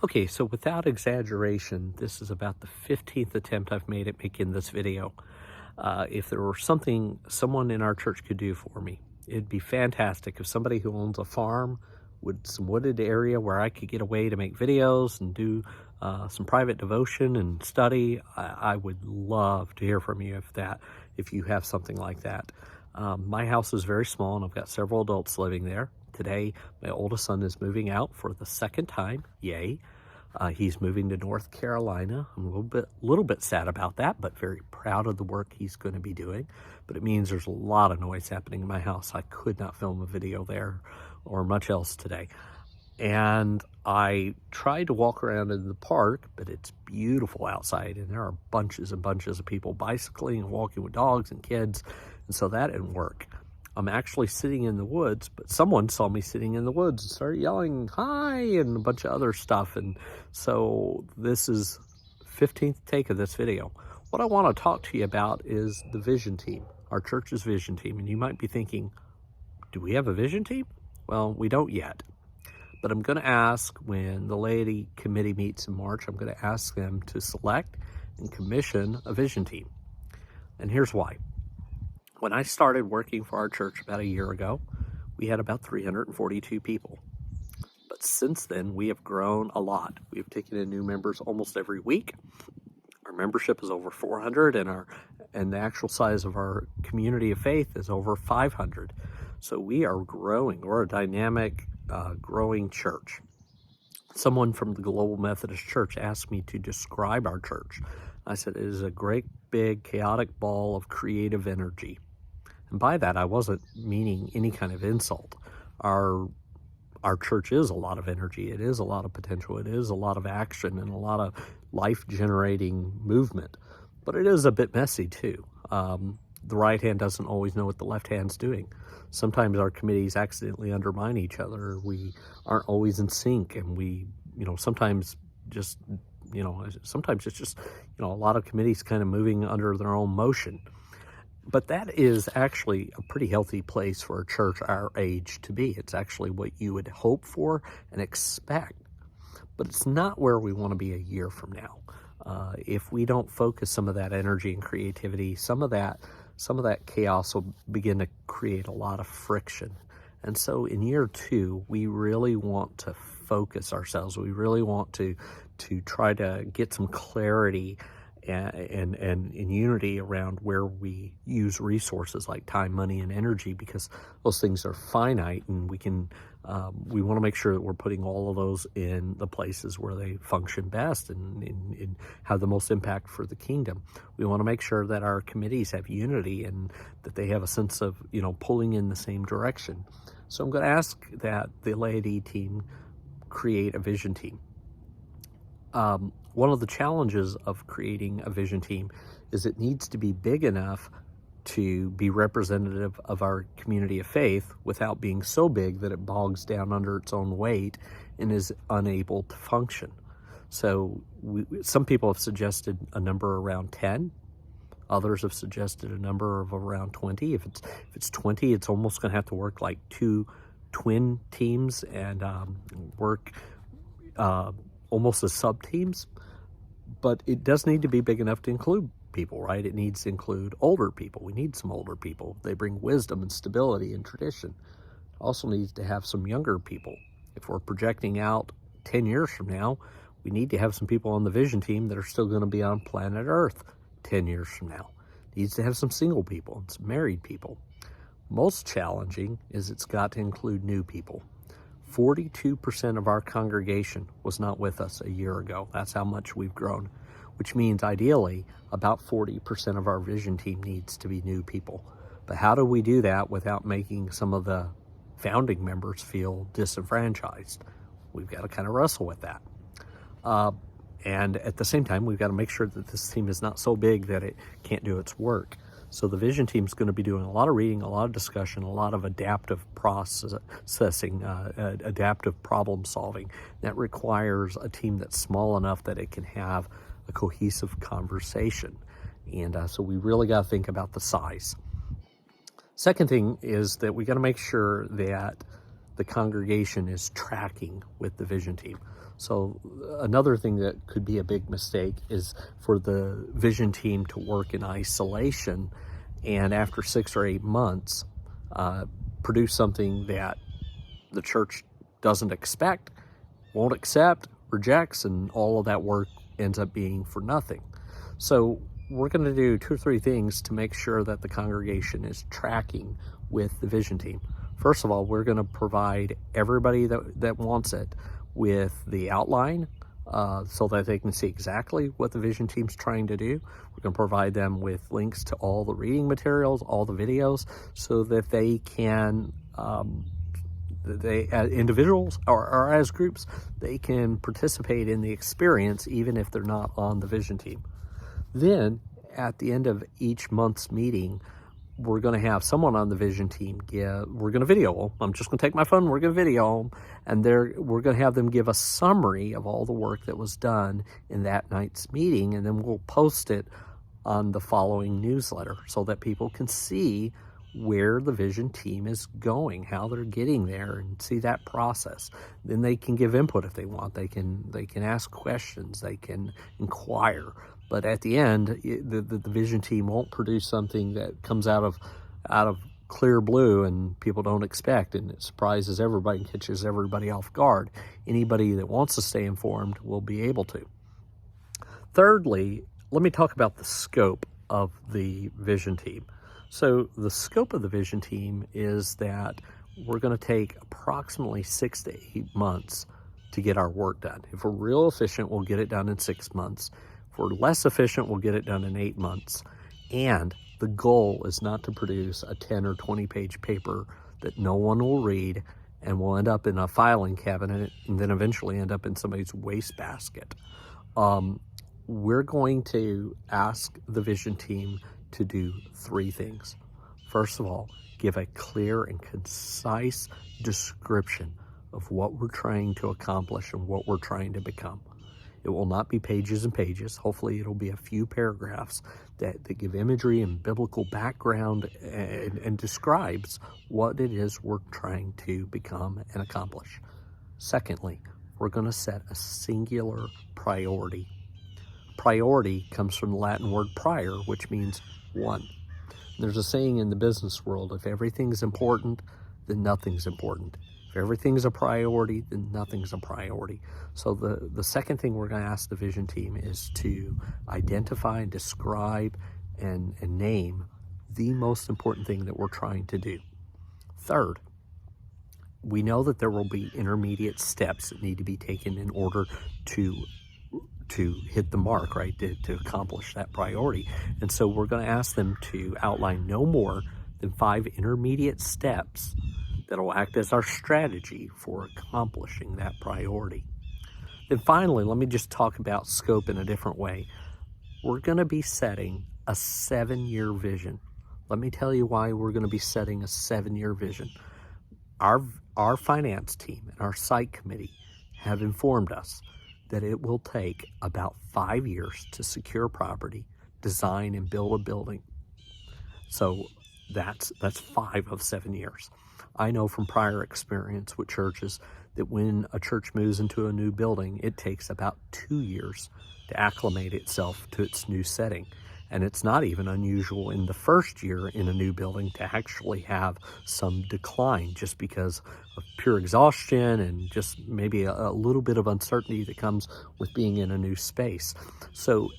Okay, so without exaggeration, this is about the 15th attempt I've made at making this video. If there were something someone in our church could do for me, it'd be fantastic if somebody who owns a farm with some wooded area where I could get away to make videos and do some private devotion and study. I would love to hear from you if you have something like that. My house is very small and I've got several adults living there. Today, my oldest son is moving out for the second time. Yay. He's moving to North Carolina. I'm a little bit sad about that, but very proud of the work he's going to be doing. But it means there's a lot of noise happening in my house. I could not film a video there or much else today. And I tried to walk around in the park, but it's beautiful outside, and there are bunches and bunches of people bicycling and walking with dogs and kids, and so that didn't work. I'm actually sitting in the woods, but someone saw me sitting in the woods and started yelling, "Hi," and a bunch of other stuff. And so this is 15th take of this video. What I want to talk to you about is the vision team, our church's vision team. And you might be thinking, do we have a vision team? Well, we don't yet. But I'm going to ask, when the laity committee meets in March, I'm going to ask them to select and commission a vision team. And here's why. When I started working for our church about a year ago, we had about 342 people. But since then, we have grown a lot. We have taken in new members almost every week. Our membership is over 400, and the actual size of our community of faith is over 500. So we are growing. We're a dynamic, growing church. Someone from the Global Methodist Church asked me to describe our church. I said, it is a great, big, chaotic ball of creative energy. And by that, I wasn't meaning any kind of insult. Our church is a lot of energy. It is a lot of potential. It is a lot of action and a lot of life-generating movement. But it is a bit messy, too. The right hand doesn't always know what the left hand's doing. Sometimes our committees accidentally undermine each other. We aren't always in sync, and sometimes it's just, a lot of committees kind of moving under their own motion. But that is actually a pretty healthy place for a church our age to be. It's actually what you would hope for and expect. But it's not where we want to be a year from now. If we don't focus some of that energy and creativity, some of that chaos will begin to create a lot of friction. And so in year 2, we really want to focus ourselves. We really want to try to get some clarity and unity around where we use resources like time, money, and energy, because those things are finite, and we want to make sure that we're putting all of those in the places where they function best and have the most impact for the kingdom. We want to make sure that our committees have unity and that they have a sense of, pulling in the same direction. So I'm going to ask that the laity team create a vision team. One of the challenges of creating a vision team is it needs to be big enough to be representative of our community of faith without being so big that it bogs down under its own weight and is unable to function. So some people have suggested a number around 10. Others have suggested a number of around 20. If it's 20, it's almost going to have to work like 2 twin teams and work almost as sub-teams. But it does need to be big enough to include people, right? It needs to include older people. We need some older people. They bring wisdom and stability and tradition. It also needs to have some younger people. If we're projecting out 10 years from now, we need to have some people on the vision team that are still going to be on planet Earth 10 years from now. It needs to have some single people and some married people. Most challenging is it's got to include new people. 42% of our congregation was not with us a year ago. That's how much we've grown, which means ideally about 40% of our vision team needs to be new people. But how do we do that without making some of the founding members feel disenfranchised? We've got to kind of wrestle with that. And at the same time, we've got to make sure that this team is not so big that it can't do its work. So the vision team is going to be doing a lot of reading, a lot of discussion, a lot of adaptive processing, adaptive problem solving. That requires a team that's small enough that it can have a cohesive conversation. And so we really got to think about the size. Second thing is that we got to make sure that the congregation is tracking with the vision team. So another thing that could be a big mistake is for the vision team to work in isolation and after 6 or 8 months produce something that the church doesn't expect, won't accept, rejects, and all of that work ends up being for nothing. So we're going to do 2 or 3 things to make sure that the congregation is tracking with the vision team. First of all, we're going to provide everybody that wants it with the outline so that they can see exactly what the vision team's trying to do. We're going to provide them with links to all the reading materials, all the videos, so that they can, as individuals or as groups, they can participate in the experience even if they're not on the vision team. Then, at the end of each month's meeting, we're going to have someone on the vision team we're going to video them. I'm just going to take my phone, we're going to video them, and we're going to have them give a summary of all the work that was done in that night's meeting, and then we'll post it on the following newsletter so that people can see where the vision team is going, how they're getting there, and see that process. Then they can give input if they want. They can ask questions, they can inquire. But at the end, the vision team won't produce something that comes out of clear blue and people don't expect, and it surprises everybody and catches everybody off guard. Anybody that wants to stay informed will be able to. Thirdly, let me talk about the scope of the vision team. So the scope of the vision team is that we're going to take approximately 6 to 8 months to get our work done. If we're real efficient, we'll get it done in 6 months. If we're less efficient, we'll get it done in 8 months. And the goal is not to produce a 10 or 20 page paper that no one will read and will end up in a filing cabinet and then eventually end up in somebody's wastebasket. We're going to ask the vision team to do 3 things. First of all, give a clear and concise description of what we're trying to accomplish and what we're trying to become. It will not be pages and pages. Hopefully it'll be a few paragraphs that give imagery and biblical background and describes what it is we're trying to become and accomplish. Secondly, we're going to set a singular priority. Priority comes from the Latin word prior, which means one. There's a saying in the business world, if everything's important, then nothing's important. If everything's a priority, then nothing's a priority. So the second thing we're going to ask the vision team is to identify and describe and name the most important thing that we're trying to do. Third, we know that there will be intermediate steps that need to be taken in order to hit the mark, right, to accomplish that priority. And so we're going to ask them to outline no more than 5 intermediate steps that will act as our strategy for accomplishing that priority. Then finally, let me just talk about scope in a different way. We're going to be setting a 7-year vision. Let me tell you why we're going to be setting a 7-year vision. Our finance team and our site committee have informed us that it will take about 5 years to secure property, design, and build a building. So that's 5 of 7 years. I know from prior experience with churches that when a church moves into a new building, it takes about 2 years to acclimate itself to its new setting. And it's not even unusual in the first year in a new building to actually have some decline just because of pure exhaustion and just maybe a little bit of uncertainty that comes with being in a new space. So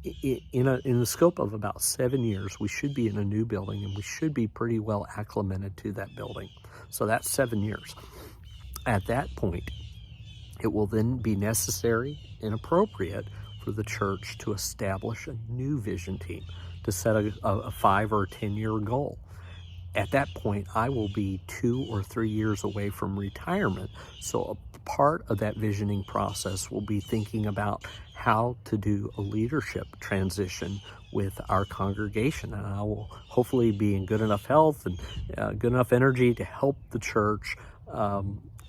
in the scope of about 7 years, we should be in a new building and we should be pretty well acclimated to that building. So that's 7 years. At that point, it will then be necessary and appropriate for the church to establish a new vision team, to set a 5 or 10-year goal. At that point, I will be 2 or 3 years away from retirement. So a part of that visioning process will be thinking about how to do a leadership transition with our congregation. And I will hopefully be in good enough health and good enough energy to help the church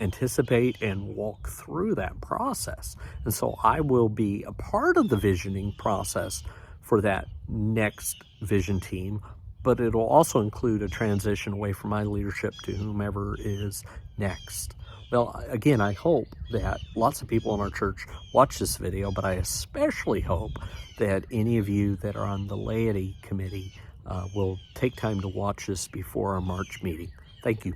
anticipate and walk through that process. And so I will be a part of the visioning process for that next vision team, but it'll also include a transition away from my leadership to whomever is next. Well, again, I hope that lots of people in our church watch this video, but I especially hope that any of you that are on the laity committee will take time to watch this before our March meeting. Thank you.